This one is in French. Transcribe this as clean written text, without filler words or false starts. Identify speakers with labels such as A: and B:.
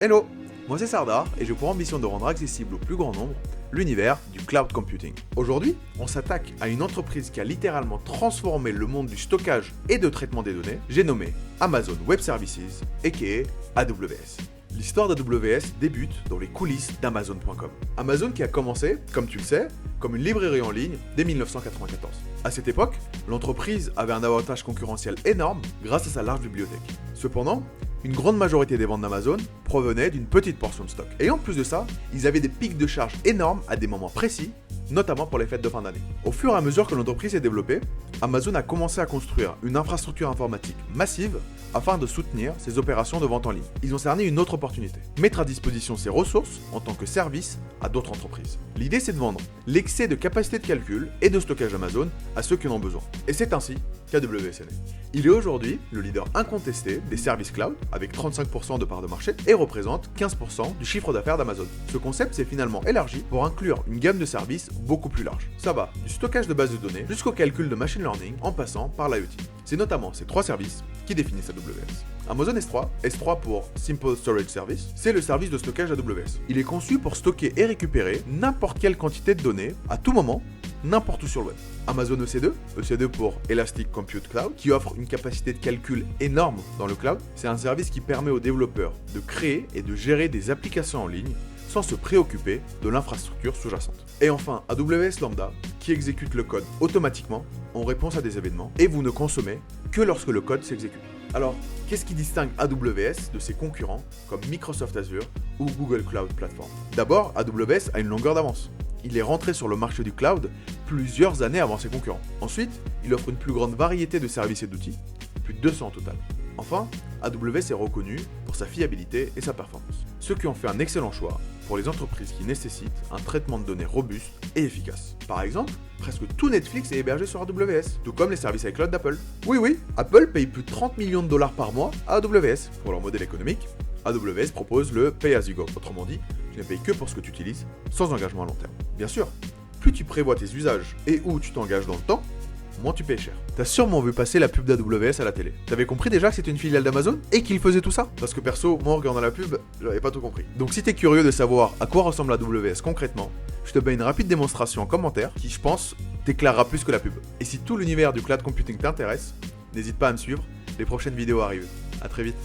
A: Hello, moi c'est Sardar et j'ai pour ambition de rendre accessible au plus grand nombre l'univers du cloud computing. Aujourd'hui, on s'attaque à une entreprise qui a littéralement transformé le monde du stockage et de traitement des données, j'ai nommé Amazon Web Services, aka AWS. L'histoire d'AWS débute dans les coulisses d'Amazon.com. Amazon qui a commencé, comme tu le sais, comme une librairie en ligne dès 1994. À cette époque, l'entreprise avait un avantage concurrentiel énorme grâce à sa large bibliothèque. Cependant, une grande majorité des ventes d'Amazon provenaient d'une petite portion de stock. Et en plus de ça, ils avaient des pics de charge énormes à des moments précis, notamment pour les fêtes de fin d'année. Au fur et à mesure que l'entreprise s'est développée, Amazon a commencé à construire une infrastructure informatique massive afin de soutenir ses opérations de vente en ligne. Ils ont cerné une autre opportunité, mettre à disposition ces ressources en tant que service à d'autres entreprises. L'idée c'est de vendre l'excès de capacité de calcul et de stockage d'Amazon à ceux qui en ont besoin. Et c'est ainsi qu'AWS est né. Il est aujourd'hui le leader incontesté des services cloud avec 35% de part de marché et représente 15% du chiffre d'affaires d'Amazon. Ce concept s'est finalement élargi pour inclure une gamme de services beaucoup plus large. Ça va du stockage de bases de données jusqu'au calcul de machine learning en passant par l'IoT. C'est notamment ces trois services qui définissent AWS. Amazon S3 pour Simple Storage Service, c'est le service de stockage AWS. Il est conçu pour stocker et récupérer n'importe quelle quantité de données à tout moment, n'importe où sur le web. Amazon EC2 pour Elastic Compute Cloud, qui offre une capacité de calcul énorme dans le cloud. C'est un service qui permet aux développeurs de créer et de gérer des applications en ligne sans se préoccuper de l'infrastructure sous-jacente. Et enfin, AWS Lambda, qui exécute le code automatiquement en réponse à des événements, et vous ne consommez que lorsque le code s'exécute. Alors, qu'est-ce qui distingue AWS de ses concurrents comme Microsoft Azure ou Google Cloud Platform? D'abord, AWS a une longueur d'avance. Il est rentré sur le marché du cloud plusieurs années avant ses concurrents. Ensuite, il offre une plus grande variété de services et d'outils, plus de 200 au total. Enfin, AWS est reconnu pour sa fiabilité et sa performance, ce qui en fait un excellent choix pour les entreprises qui nécessitent un traitement de données robuste et efficace. Par exemple, presque tout Netflix est hébergé sur AWS, tout comme les services iCloud d'Apple. Oui, Apple paye plus de 30 millions de dollars par mois à AWS. Pour leur modèle économique, AWS propose le Pay As You Go, autrement dit, tu ne payes que pour ce que tu utilises, sans engagement à long terme. Bien sûr, plus tu prévois tes usages et où tu t'engages dans le temps, moins tu payes cher. T'as sûrement vu passer la pub d'AWS à la télé. T'avais compris déjà que c'était une filiale d'Amazon et qu'ils faisaient tout ça? Parce que perso, moi en regardant la pub, j'avais pas tout compris. Donc si t'es curieux de savoir à quoi ressemble AWS concrètement, je te mets une rapide démonstration en commentaire qui, je pense, t'éclairera plus que la pub. Et si tout l'univers du cloud computing t'intéresse, n'hésite pas à me suivre, les prochaines vidéos arrivent. À très vite.